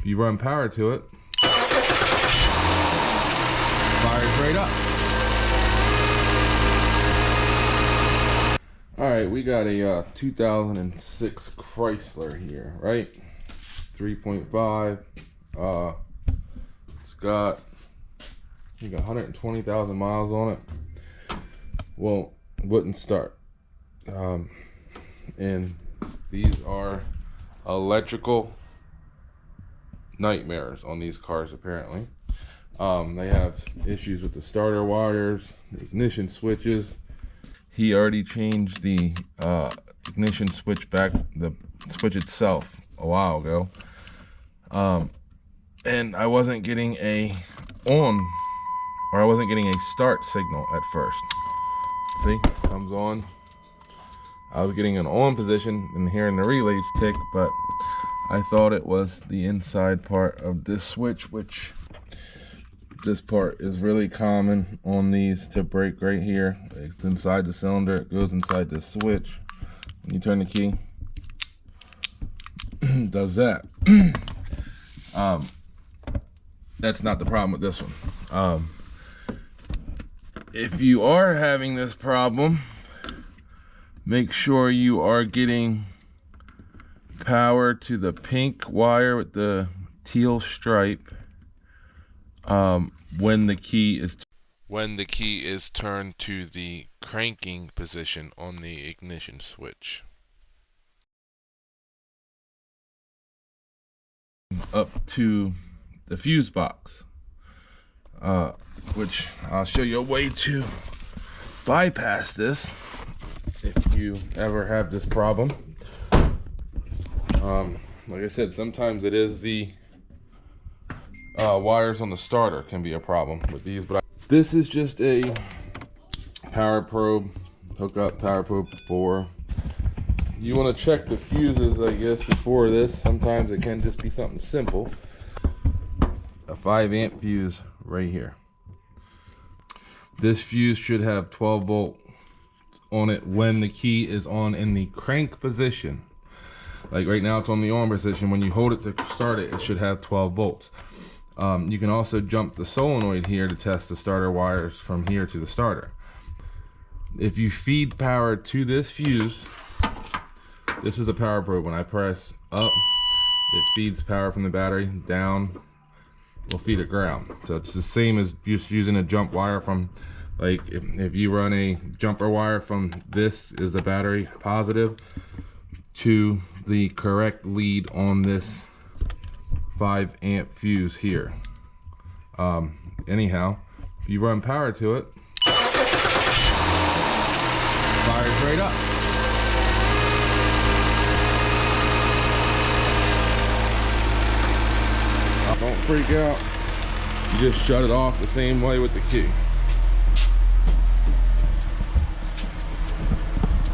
If you run power to it, fires right up. Alright, we got a 2006 Chrysler here, right? 3.5. It's got, I think, 120,000 miles on it. Well, wouldn't start. And these are electrical nightmares on these cars, apparently. They have issues with the starter wires, the ignition switches. He already changed the ignition switch back, the switch itself, a while ago. And I wasn't getting a on, or I wasn't getting a start signal at first. See, comes on. I was getting an on position and hearing the relays tick, but I thought it was the inside part of this switch, which this part is really common on these to break right here. It's inside the cylinder, it goes inside the switch. When you turn the key, does that. That's not the problem with this one. If you are having this problem, make sure you are getting power to the pink wire with the teal stripe when the key is turned to the cranking position on the ignition switch. Up to the fuse box, which I'll show you a way to bypass this if you ever have this problem. Like I said, sometimes it is the wires on the starter can be a problem with these, but this is just a power probe. Hook up power probe before. You want to check the fuses, I guess, before this. Sometimes it can just be something simple. A 5-amp fuse right here. This fuse should have 12 volt on it when the key is on in the crank position. Like right now it's on the on position. When you hold it to start it, it should have 12 volts. You can also jump the solenoid here to test the starter wires from here to the starter. If you feed power to this fuse, this is a power probe. When I press up, it feeds power from the battery. Down will feed it ground. So it's the same as just using a jump wire from, like if you run a jumper wire from this is the battery positive to the correct lead on this 5-amp fuse here. Anyhow, if you run power to it, fires right up. Don't freak out. You just shut it off the same way with the key.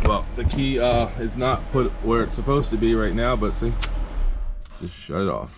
Well, the key is not put where it's supposed to be right now, but see, just shut it off.